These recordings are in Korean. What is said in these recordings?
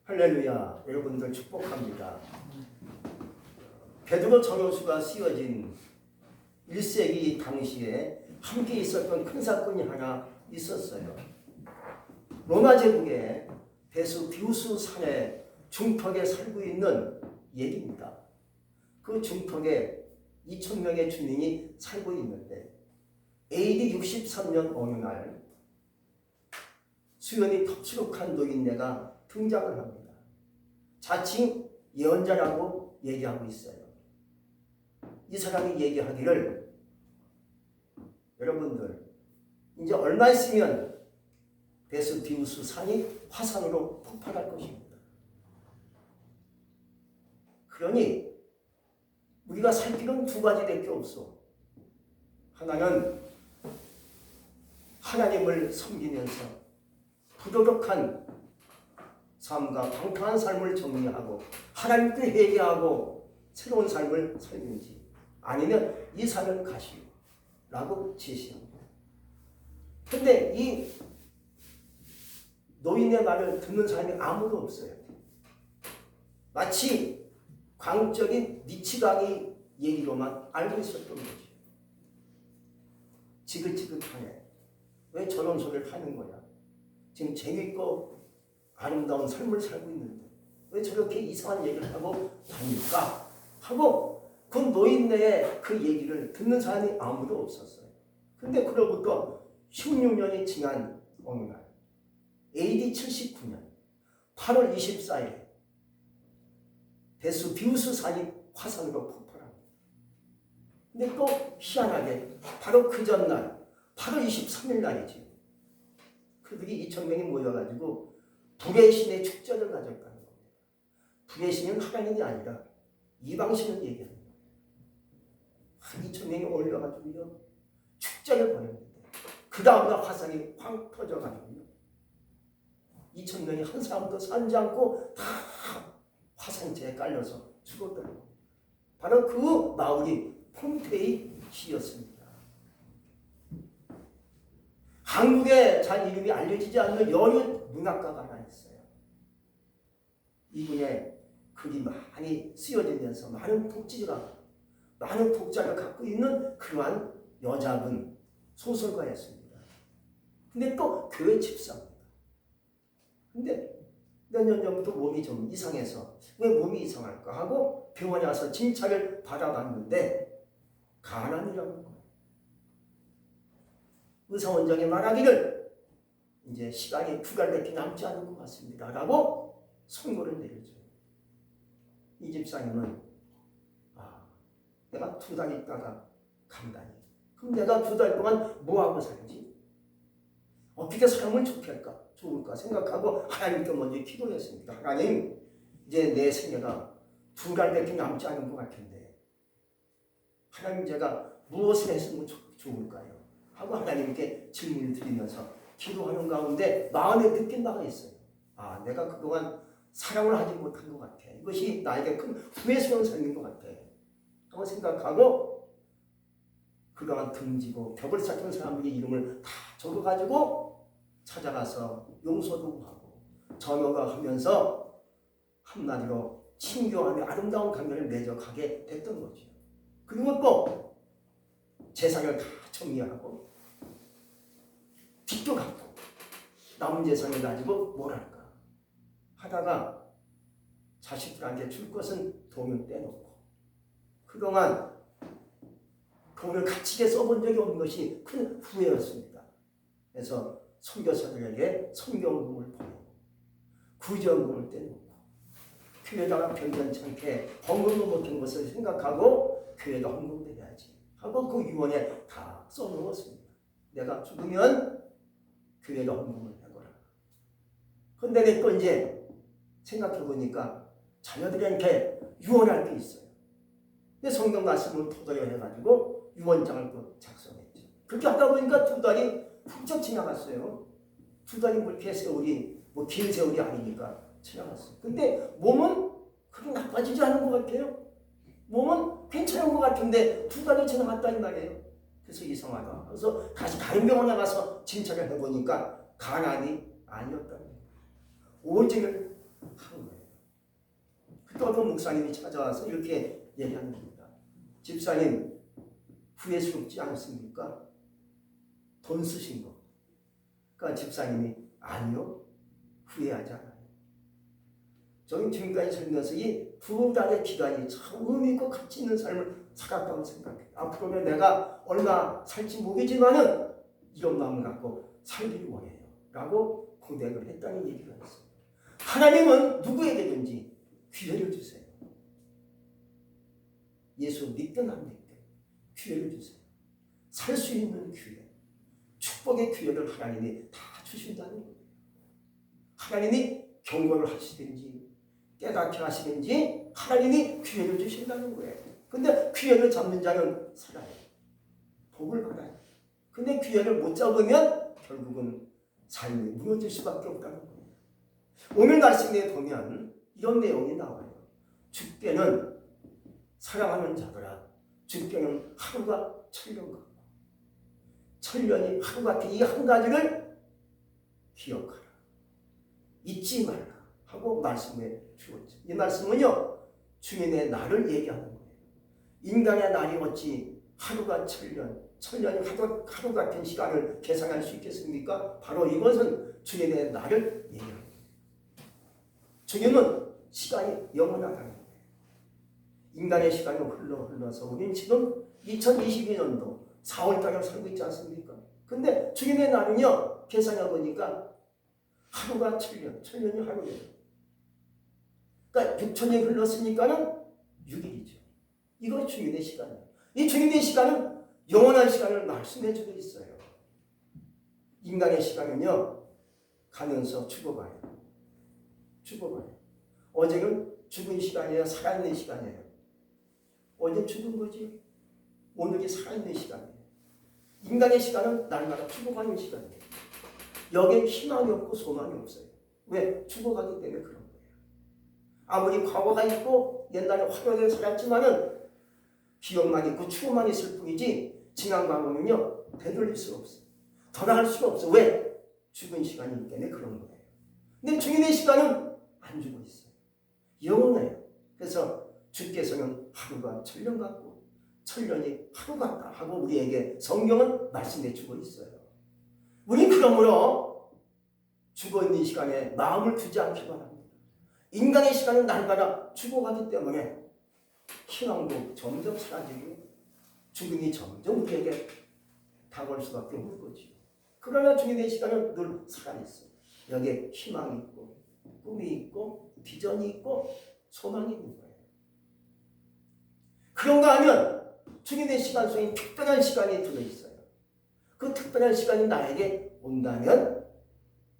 할렐루야. 여러분들 축복합니다. 베드로 정효수가 쓰여진 1세기 당시에 함께 있었던 큰 사건이 하나 있었어요. 로마 제국의 베스비우스 산의 중턱에 살고 있는 얘기입니다. 그 중턱에 2,000명의 주민이 살고 있는데 AD 63년 어느 날 수연이 턱수룩한 노인네가 등장을 합니다. 자칭 예언자라고 얘기하고 있어요. 이 사람이 얘기하기를 여러분들 이제 얼마 있으면 베스비우스 산이 화산으로 폭발할 것입니다. 그러니 우리가 살 길은 두 가지밖에 없어. 하나는 하나님을 섬기면서 부도덕한 삶과 방탕한 삶을 정리하고 하나님께 회개하고 새로운 삶을 살든지 아니면 이 산을 가시오라고 제시합니다. 그런데 이 노인의 말을 듣는 사람이 아무도 없어요. 마치 광적인 미치광이 얘기로만 알고 있었던 거죠. 지긋지긋하네. 왜 저런 소리를 하는 거야? 지금 재밌고 아름다운 삶을 살고 있는데 왜 저렇게 이상한 얘기를 하고 다닐까? 하고 그 노인네의 그 얘기를 듣는 사람이 아무도 없었어요. 근데 그로부터 16년이 지난 어느 날 AD 79년 8월 24일 베스비우스 산이 화산으로 폭발합니다. 근데 또 희한하게 바로 그 전날 8월 23일 날이지. 그들이 2,000명이 모여가지고 불의 신의 축제를 가졌다는 겁니다. 불의 신은 하나님이 아니라 이방신을 얘기하는 거예요. 2,000명이 올려가지고요 축제를 벌였는데 그 다음날 화산이 확 터져가지고요 2,000명이 한 사람도 살지 않고 다 화산재에 깔려서 죽었다는 겁니다. 바로 그 마을이 폼페이시였습니다. 한국에 잘 이름이 알려지지 않는 여류 문학가가 하나 있어요. 이분의 글이 많이 쓰여지면서 많은 독자를 갖고 있는 그러한 여자분 소설가였습니다. 근데 또 교회 집사입니다. 근데 몇 년 전부터 몸이 좀 이상해서 왜 몸이 이상할까 하고 병원에 와서 진찰을 받아봤는데 간암이라는 거예요. 의사원장이 말하기를 이제 시간이 2달밖에 남지 않은 것 같습니다 라고 선고를 내려줘요. 이 집사님은 내가 2달 있다가 간다니 그럼 내가 2달 동안 뭐하고 살지? 어떻게 삶을 좋을까 생각하고 하나님께 먼저 기도했습니다. 하나님, 이제 내 생애가 2달밖에 남지 않은 것 같은데 하나님 제가 무엇을 했으면 좋을까요? 하고 하나님께 질문을 드리면서 기도하는 가운데 마음에 느낀 바가 있어요. 내가 그동안 사랑을 하지 못한 것 같아. 이것이 나에게 큰 후회스러운 삶인 것 같아. 하고 생각하고 그동안 등지고 벽을 쌓던 사람들의 이름을 다 적어가지고 찾아가서 용서도 하고 전화가 하면서 한마디로 친교하며 아름다운 관계를 맺어가게 됐던 거죠. 그리고 또 재산을 다 정리하고 빚도 갚고 남은 재산을 가지고 뭘 할까 하다가 자식들한테 줄 것은 돈을 떼놓고 그동안 돈을 갇히게 써본 적이 없는 것이 큰 후회였습니다. 그래서 선교사들에게 선교금을 보내고 구제금을 떼놓고 교회다가 변변찮게 헌금도 못한 것을 생각하고 교회도 헌금해야지 하고 그 유언에 다 써놓았습니다. 내가 죽으면 교회도 헌금을 해거라. 그런데 또 이제 생각해보니까 자녀들한테 유언할 게 있어요. 성경 말씀을 토대로 해가지고 유언장을 또 작성했죠. 그렇게 하다 보니까 2달이 훌쩍 지나갔어요. 2달이 그렇게 세월이 긴 세월이 아니니까 지나갔어요. 근데 몸은 그렇게 나빠지지 않은 것 같아요. 몸은 괜찮은 것 같은데 2달이 지나갔다는 말이에요. 그래서 이상하다. 그래서 다시 다른 병원에 가서 진찰을 해보니까 간암이 아니었다는 거예요. 오직을 한 거예요. 그때 어떤 목사님이 찾아와서 이렇게 얘기하는 겁니다. 집사님, 후회스럽지 않습니까? 돈 쓰신 거. 그러니까 집사님이 아니요, 후회하지 않아요. 저는 지금까지 살면서 이 두 달의 기간이 참 의미 있고 가치 있는 삶을 살았다고 생각해요. 앞으로는 내가 얼마 살지 모르지만은 이런 마음을 갖고 살기를 원해요. 라고 고백을 했다는 얘기가 있어요. 하나님은 누구에게든지 기회를 주세요. 예수 믿든 안 믿든 기회를 주세요. 살 수 있는 기회, 축복의 기회를 하나님이 다 주신다는 거예요. 하나님이 경고를 하시든지 깨닫게 하시든지 하나님이 기회를 주신다는 거예요. 근데 기회를 잡는 자는 살아요. 복을 받아요. 근데 기회를 못 잡으면 결국은 삶이 무너질 수밖에 없다는 거예요. 오늘 말씀에 보면 이런 내용이 나와요. 주께는 사랑하는 자들아, 주께는 하루가 천년 같고 천년이 하루 같은 이 한 가지를 기억하라. 잊지 말라 하고 말씀해 주었죠. 이 말씀은요, 주님의 날을 얘기하는 거예요. 인간의 날이 어찌 하루가 천년, 천년이 하루 같은 시간을 계산할 수 있겠습니까? 바로 이것은 주님의 날을 얘기합니다. 주님은 시간이 영원하다는 거예요. 인간의 시간이 흘러서 우리는 지금 2022년도 4월달에 살고 있지 않습니까? 근데 주님의 날은요, 계산해 보니까 하루가 천년, 천년이 하루예요. 그러니까 6천년이 흘렀으니까는 6일이죠. 이거 주님의 시간이에요. 이 주님의 시간은 영원한 시간을 말씀해 주고 있어요. 인간의 시간은요, 가면서 죽어가요. 죽어가요. 어제는 죽은 시간이에요? 살아있는 시간이에요? 어제 죽은 거지. 오늘이 살아있는 시간이에요. 인간의 시간은 날마다 죽어가는 시간이에요. 여기에 희망이 없고 소망이 없어요. 왜? 죽어가기 때문에 그런 거예요. 아무리 과거가 있고 옛날에 화려하게 살았지만은 기억만 있고 추억만 있을 뿐이지 지난 과거는요, 되돌릴 수가 없어요. 더 나갈 수가 없어요. 왜? 죽은 시간이기 때문에 그런 거예요. 근데 주님의 시간은 안 죽어 있어요. 영원해요. 그래서 주께서는 하루가 천년 같고 천년이 하루 같다 하고 우리에게 성경은 말씀해 주고 있어요. 우리 그러므로 죽어있는 시간에 마음을 두지 않기 바랍니다. 인간의 시간은 날마다 죽어가기 때문에 희망도 점점 사라지고 죽음이 점점 우리에게 다가올 수밖에 없는 거죠. 그러나 주님의 시간은 늘 살아있어요. 여기에 희망이 있고 꿈이 있고 비전이 있고 소망이 있는 거예요. 그런가 하면 주님의 시간 속에 특별한 시간이 들어있어요. 그 특별한 시간이 나에게 온다면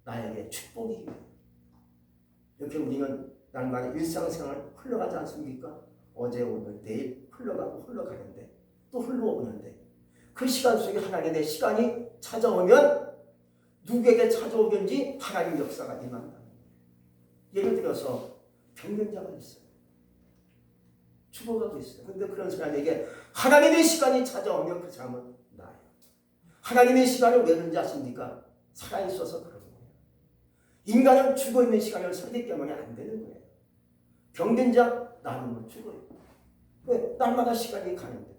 나에게 축복이에요. 이렇게 우리는 날마다 일상생활 흘러가지 않습니까? 어제 오늘 내일 흘러가고 흘러가는데 또 흘러오는데 그 시간 속에 하나님의 시간이 찾아오면 누구에게 찾아오든지 하나님 역사가 임한다. 예를 들어서 병변자가 있어요. 죽어가고 있어요. 그런데 그런 사람에게 하나님의 시간이 찾아오면 그 사람은 나아요. 하나님의 시간을 왜 그런지 아십니까? 살아있어서 그런 거예요. 인간은 죽어있는 시간을 살기 때문에 안 되는 거예요. 병든 자 나는 죽어요. 왜? 날마다 시간이 가는데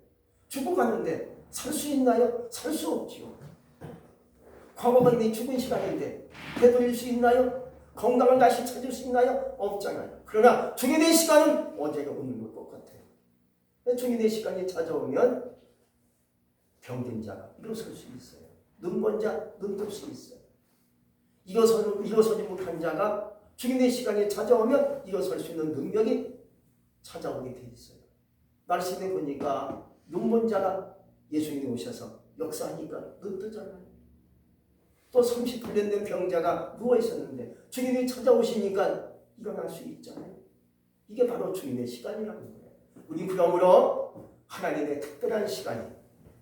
죽어가는데 살 수 있나요? 살 수 없지요. 과거가 이미 죽은 시간인데 되돌릴 수 있나요? 건강을 다시 찾을 수 있나요? 없잖아요. 그러나 주님의 시간은 어제가 오는 것 똑같아요. 주님의 시간이 찾아오면 병든 자가 일어설 수 있어요. 눈먼 자 눈 뜰 수 있어요. 일어서지 못한 자가 주님의 시간이 찾아오면 일어설 수 있는 능력이 찾아오게 돼 있어요. 말씀에 보니까 눈먼 자가 예수님이 오셔서 역사하니까 눈 뜨잖아요. 또 38년 된 병자가 누워있었는데 주님이 찾아오시니까 일어날 수 있잖아요. 이게 바로 주님의 시간이라는 거예요. 우리 그러므로 하나님의 특별한 시간이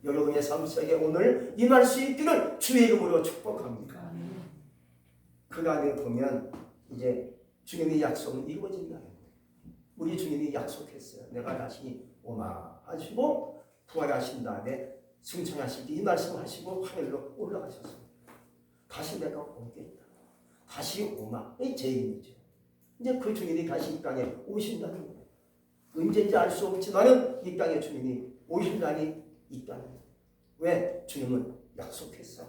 여러분의 삶 속에 오늘 임할 수 있기를 주의 이름으로 축복합니다. 그 다음에 보면 이제 주님의 약속은 이루어진다는 거예요. 우리 주님이 약속했어요. 내가 다시 오마 하시고 부활하신 다음에 승천하실 때 이 말씀하시고 하늘로 올라가셨습니다. 다시 내가 오겠다. 다시 오마. 이 제 의미죠. 이제 그 주님이 다시 이 땅에 오신다는 거예요. 언제인지 알 수 없지만은 이 땅에 주님이 오실 날이 있다는 거예요. 왜? 주님은 약속했어요.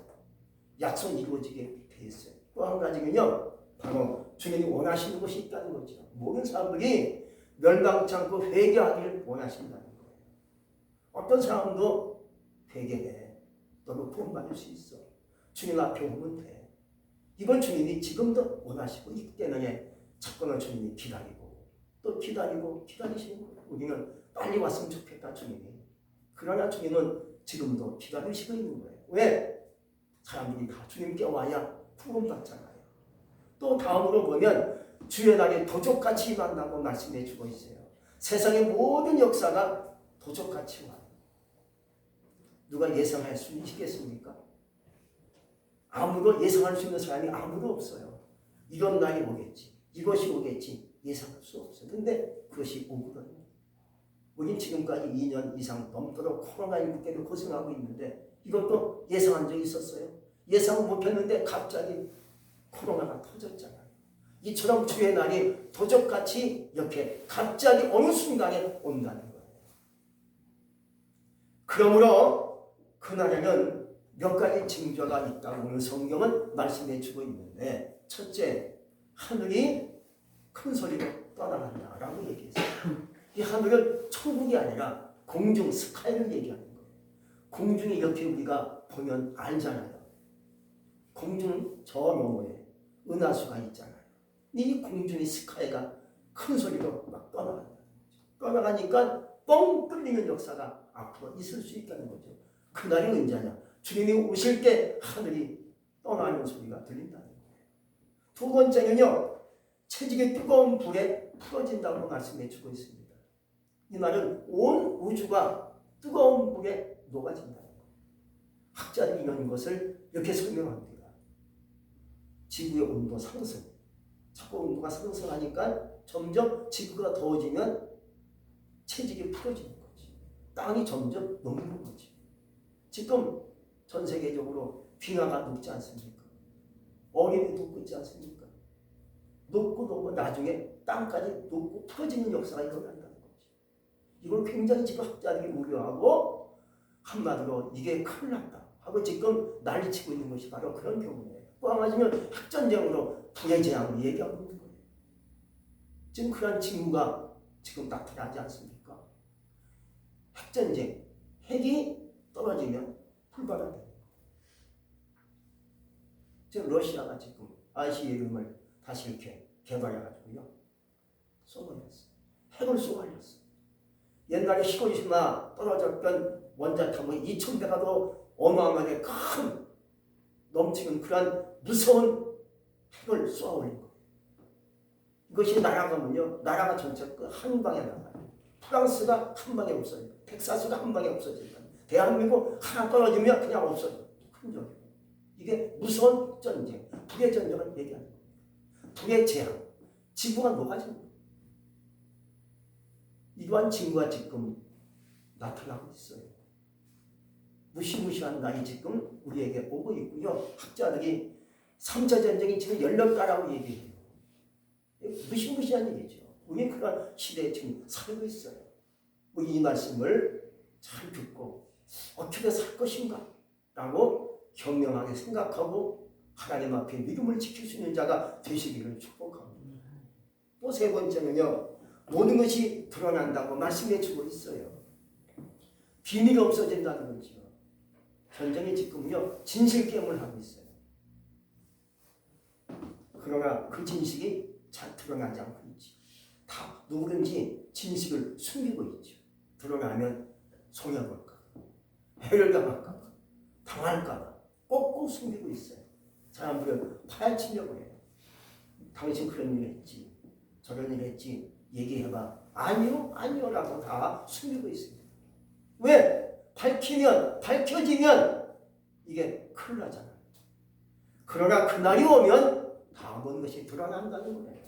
약속 이루어지게 돼 있어요. 또 한 가지는요, 바로 주님이 원하시는 것이 있다는 거죠. 모든 사람들이 멸망치 않고 회개하기를 원하신다는 거예요. 어떤 사람도 회개해. 너도 구원받을 수 있어. 주님 앞에 오면 돼. 이걸 주님이 지금도 원하시고 있기 때문에 자꾸는 주님이 기다리고 또 기다리고 기다리시는 거예요. 우리는 빨리 왔으면 좋겠다 주님이. 그러나 주님은 지금도 기다리시고 있는 거예요. 왜? 사람들이 다 주님께 와야 구원받잖아요. 또 다음으로 보면 주의 날이 도적같이 임한다고 말씀해 주고 있어요. 세상의 모든 역사가 도적같이 와요. 누가 예상할 수 있겠습니까? 아무도 예상할 수 있는 사람이 아무도 없어요. 이런 날이 오겠지, 이것이 오겠지 예상할 수 없어요. 근데 그것이 오거든요. 우린 지금까지 2년 이상 넘도록 코로나19 때문에 고생하고 있는데 이것도 예상한 적이 있었어요. 예상 못했는데 갑자기 코로나가 터졌잖아요. 이처럼 주의 날이 도적같이 이렇게 갑자기 어느 순간에 온다는 거예요. 그러므로 그날에는 몇 가지 징조가 있다고 오늘 성경은 말씀해 주고 있는데, 첫째, 하늘이 큰 소리로 떠나간다라고 얘기했어요. 이 하늘은 천국이 아니라 공중 스카이를 얘기하는 거예요. 공중에 이렇게 우리가 보면 알잖아요. 공중 저 너머에 은하수가 있잖아요. 이 공중의 스카이가 큰 소리로 막 떠나간다. 떠나가니까 뻥 뚫리는 역사가 앞으로 있을 수 있다는 거죠. 그날이 언제냐? 주님이 오실 때 하늘이 떠나는 소리가 들린다는 거예요. 두 번째는요, 채찍이 뜨거운 불에 풀어진다고 말씀해 주고 있습니다. 이 말은 온 우주가 뜨거운 불에 녹아진다는 거예요. 학자들이 이런 것을 이렇게 설명합니다. 지구의 온도 상승. 자꾸 온도가 상승하니까 점점 지구가 더워지면 채찍이 풀어지는 거지. 땅이 점점 녹는 거지. 지금 전 세계적으로 빙하가 녹지 않습니까? 얼음이 녹고 있지 않습니까? 녹고 나중에 땅까지 녹고 풀어지는 역사가 일어난다는 거지. 이걸 굉장히 지금 학자들이 우려하고 한마디로 이게 큰일 났다 하고 지금 난리치고 있는 것이 바로 그런 경우예요. 또 하나는 핵전쟁으로 불의 재앙을 얘기하고 있는 거예요. 지금 그런 징후가 지금 나타나지 않습니까? 핵전쟁, 핵이 떨어지면 불바다가 되는 거예요. 지금 러시아가 지금 ICBM을 다시 이렇게 개발해가지고요, 쏘아냈어요. 핵을 쏘아냈어요. 옛날에 히로시마 떨어졌던 원자탄은 2000배가 더 어마어마하게 큰 넘치는 그런 무서운 핵을 쏘아올린 거예요. 이것이 날아가면요, 나라가 전체 한 방에 나가요. 프랑스가 한 방에 없어져요. 텍사스가 한 방에 없어집니다. 대한민국 하나 떨어지면 그냥 없어져요. 큰 적. 이게 무서운 전쟁, 불의 전쟁을 얘기하는 거예요. 불의 재앙, 지구가 녹아지는 거예요. 이러한 징후가 지금 나타나고 있어요. 무시무시한 날이 지금 우리에게 오고 있고요. 학자들이 3차 전쟁이 지금 열렸다라고 얘기해요. 무시무시한 얘기죠. 우리 그런 시대에 지금 살고 있어요. 우리 이 말씀을 잘 듣고 어떻게 살 것인가 라고 현명하게 생각하고 하나님 앞에 믿음을 지킬 수 있는 자가 되시기를 축복합니다. 또 세 번째는요, 모든 것이 드러난다고 말씀해 주고 있어요. 비밀이 없어진다는 거죠. 전쟁이 지금요, 진실 게임을 하고 있어요. 그러나 그 진실이 잘 드러나지 않고 있죠. 다 누구든지 진실을 숨기고 있죠. 드러나면 손해볼까, 해를 당할까, 당할까 꼭꼭 숨기고 있어요. 사람들은 파헤치려고 해요. 당신 그런 일 했지, 저런 일 했지, 얘기해봐. 아니요, 아니요라고 다 숨기고 있습니다. 왜? 밝혀지면 이게 큰일 나잖아요. 그러나 그날이 오면 다 모든 것이 드러난다는 거예요.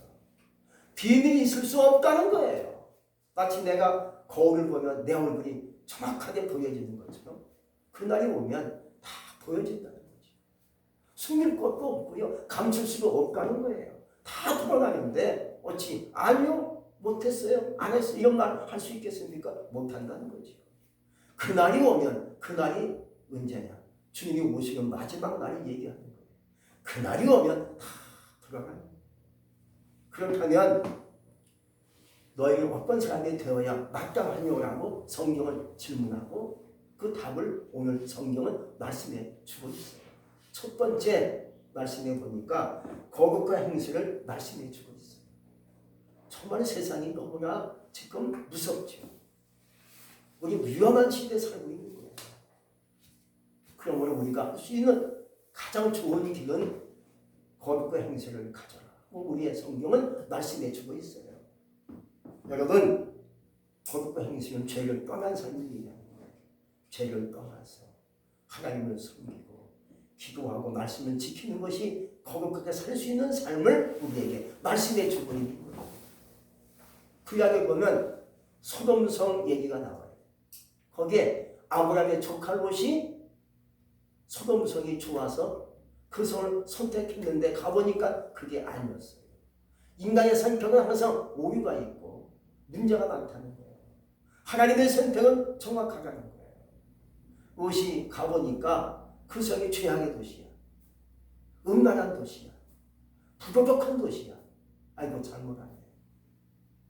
비밀이 있을 수 없다는 거예요. 마치 내가 거울을 보면 내 얼굴이 정확하게 보여지는 것처럼 그날이 오면 다 보여진다는 거죠. 숨길 것도 없고요, 감출 수도 없다는 거예요. 다 돌아가는데 어찌 아니요 못했어요 안 했어요 이런 말 할 수 있겠습니까? 못한다는 거죠. 그날이 오면 그날이 언제냐? 주님이 오시는 마지막 날을 얘기하는 거예요. 그날이 오면 다 돌아가는 거예요. 그렇다면 너희는 어떤 사람이 되어야 마땅하냐고 성경은 질문하고 그 답을 오늘 성경은 말씀해 주고 있어요. 첫 번째 말씀해 보니까 거룩과 행실을 말씀해 주고 있어요. 정말 세상이 너무나 지금 무섭죠. 우리 위험한 시대에 살고 있는 거예요. 그러므로 우리가 할 수 있는 가장 좋은 길은 거룩과 행실을 가져라. 우리의 성경은 말씀해 주고 있어요. 여러분, 거룩과 행실은 죄를 떠난 삶입니다. 죄를 떠나서 하나님을 섬기고 기도하고 말씀을 지키는 것이 거룩하게 살 수 있는 삶을 우리에게 말씀해 주고 있는 거예요. 구약에 보면 소돔성 얘기가 나와요. 거기에 아브라함의 조카 롯이 소돔성이 좋아서 그 성을 선택했는데 가보니까 그게 아니었어요. 인간의 선택은 항상 오류가 있고 문제가 많다는 거예요. 하나님의 선택은 정확하다는 거예요. 롯이 가보니까 그 성이 죄악의 도시야. 음란한 도시야. 부도덕한 도시야. 아이고 잘못하네.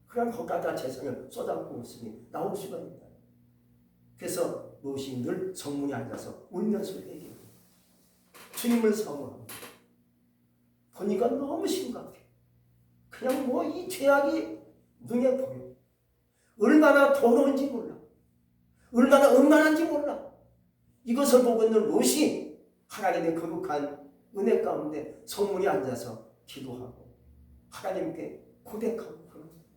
그럼 거기다 재산을 쏟아붓고 있으니 나올 수가 있다. 그래서 롯이 늘 성문에 앉아서 울면서 얘기해요. 주님을 사모합니다. 보니까 너무 심각해. 그냥 뭐 이 죄악이 눈에 보여. 얼마나 더러운지 몰라. 얼마나 음란한지 몰라. 이것을 보고 있는 롯이 하나님의 거룩한 은혜 가운데 성문에 앉아서 기도하고 하나님께 고백하고 그런 겁니다.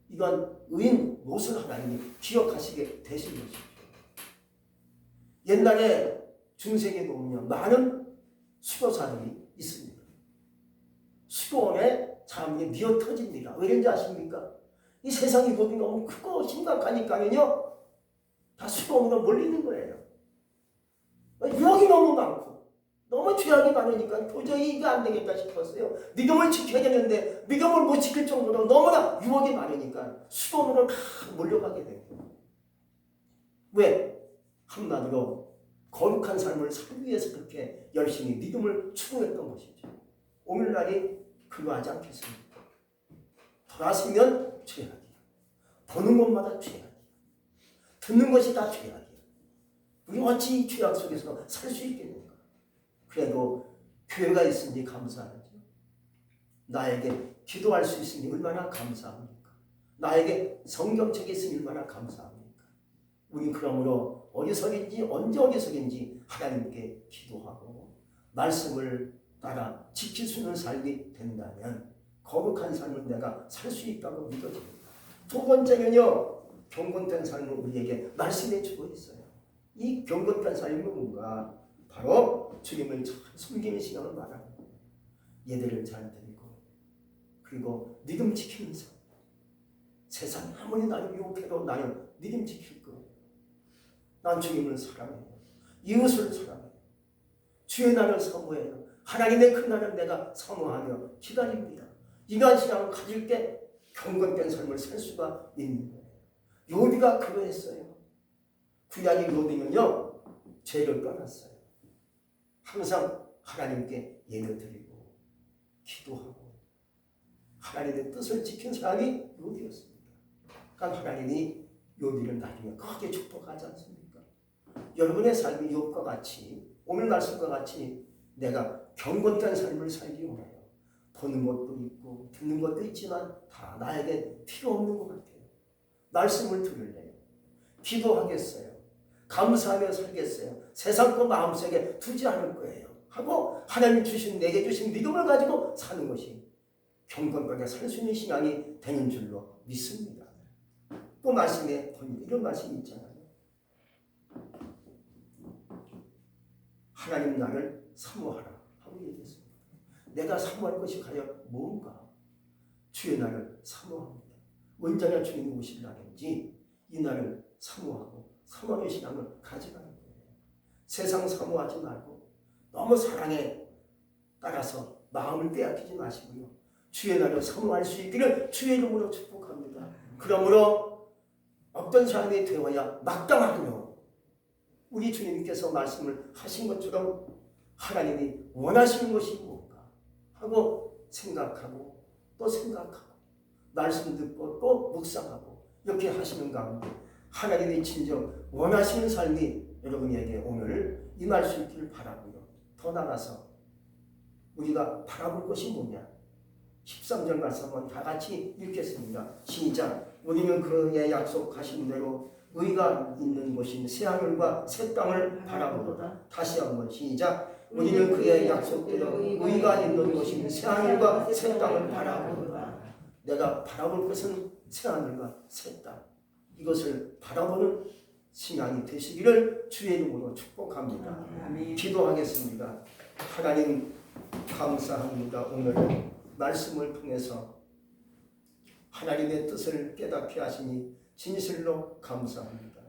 이건 의인 롯을 하나님이 기억하시게 되신 것이죠. 옛날에 중세기에 보면 많은 수교 사람이 있습니다. 수교원에 사람이 미어 터집니다. 왜 그런지 아십니까? 이 세상 위법이 너무 크고 심각하니까요. 다 수교원으로 몰리는 거예요. 유혹이 너무 많고 너무 죄악이 많으니까 도저히 이게 안 되겠다 싶었어요. 믿음을 지켜야 되는데 믿음을 못 지킬 정도로 너무나 유혹이 많으니까 수교원으로 다 몰려가게 돼요. 왜? 한마디로 거룩한 삶을 살기 위해서 그렇게 열심히 믿음을 추구했던 것이죠. 오늘날이 그러하지 않겠습니까? 돌아서면 죄악이야. 보는 것마다 죄악이야. 듣는 것이 다 죄악이야. 우리 어찌 이 죄악 속에서 살 수 있겠는가? 그래도 교회가 있으니 감사하죠. 나에게 기도할 수 있으니 얼마나 감사합니까? 나에게 성경책이 있으니 얼마나 감사합니까? 우리 그러므로 어디서든지 언제 어디서든지 하나님께 기도하고 말씀을 따라 지킬 수 있는 삶이 된다면 거룩한 삶을 내가 살 수 있다고 믿어집니다. 두 번째는요. 경건된 삶을 우리에게 말씀해 주고 있어요. 이 경건된 삶이 뭔가? 바로 주님을 잘 섬기는 신앙을 말하는 거예요. 예배를 잘 드리고 그리고 믿음 지키는 삶. 세상 아무리 나를 유혹해도 나는 믿음 지킬 거예요. 난 주님을 사랑해요. 이웃을 사랑해요. 주의 날을 사모해요. 하나님의 그 날을 내가 사모하며 기다립니다. 이러한 신앙을 가질 때 경건된 삶을 살 수가 있는 거예요. 욥이가 그러했어요. 구약의 욥이는요. 죄를 떠났어요. 항상 하나님께 예배드리고 기도하고 하나님의 뜻을 지킨 사람이 욥이었습니다. 그러니까 하나님이 욥이를 나중에 크게 축복하지 않습니까? 여러분의 삶이 욥과 같이 오늘 말씀과 같이 내가 경건된 삶을 살기 원해요. 보는 것도 있고 듣는 것도 있지만 다 나에게 필요 없는 것 같아요. 말씀을 들을래요. 기도하겠어요. 감사하며 살겠어요. 세상 거 마음속에 두지 않을 거예요. 하고 하나님 주신 내게 주신 믿음을 가지고 사는 것이 경건하게 살 수 있는 신앙이 되는 줄로 믿습니다. 또 말씀에 보면 이런 말씀이 있잖아요. 하나님 나를 사모하라 하고 얘기했습니다. 내가 사모할 것이 과연 뭔가? 주의 날을 사모합니다. 언제나 주님이 오실 날인지 이 날을 사모하고 사모의 신앙을 가져가는 거예요. 세상 사모하지 말고 너무 사랑에 따라서 마음을 빼앗기지 마시고요. 주의 날을 사모할 수 있기를 주의 이름으로 축복합니다. 그러므로 어떤 사람이 되어야 마땅하며 우리 주님께서 말씀을 하신 것처럼 하나님이 원하시는 것이 무엇인가 하고 생각하고 또 생각하고 말씀 듣고 또 묵상하고 이렇게 하시는 가운데 하나님이 진정 원하시는 삶이 여러분에게 오늘 임할 수 있기를 바라고요. 더 나아가서 우리가 바라볼 것이 뭐냐? 13절 말씀 한번 다 같이 읽겠습니다. 시작. 우리는 그의 약속하신 대로 의가 있는 곳인 새하늘과 새 땅을 바라보도다. 다시 한번 시작. 우리는 그의 약속대로 의가 있는 곳인 새하늘과 새 땅을 바라보도다. 내가 바라볼 것은 새하늘과 새 땅. 이것을 바라보는 신앙이 되시기를 주의 이름으로 축복합니다. 기도하겠습니다. 하나님 감사합니다. 오늘 말씀을 통해서 하나님의 뜻을 깨닫게 하시니 진실로 감사합니다.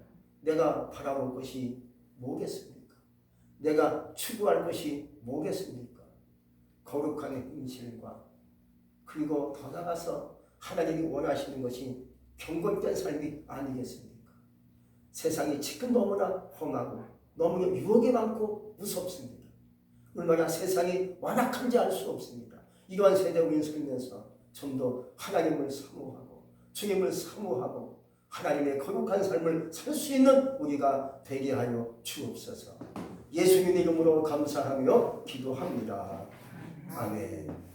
내가 바라볼 것이 뭐겠습니까? 내가 추구할 것이 뭐겠습니까? 거룩한 행실과 그리고 더 나아가서 하나님이 원하시는 것이 경건된 삶이 아니겠습니까? 세상이 지금 너무나 험하고 너무나 유혹이 많고 무섭습니다. 얼마나 세상이 완악한지 알 수 없습니다. 이러한 세대 우리는 살면서 좀 더 하나님을 사모하고 주님을 사모하고 하나님의 거룩한 삶을 살 수 있는 우리가 되게 하여 주옵소서. 예수님 이름으로 감사하며 기도합니다. 아멘.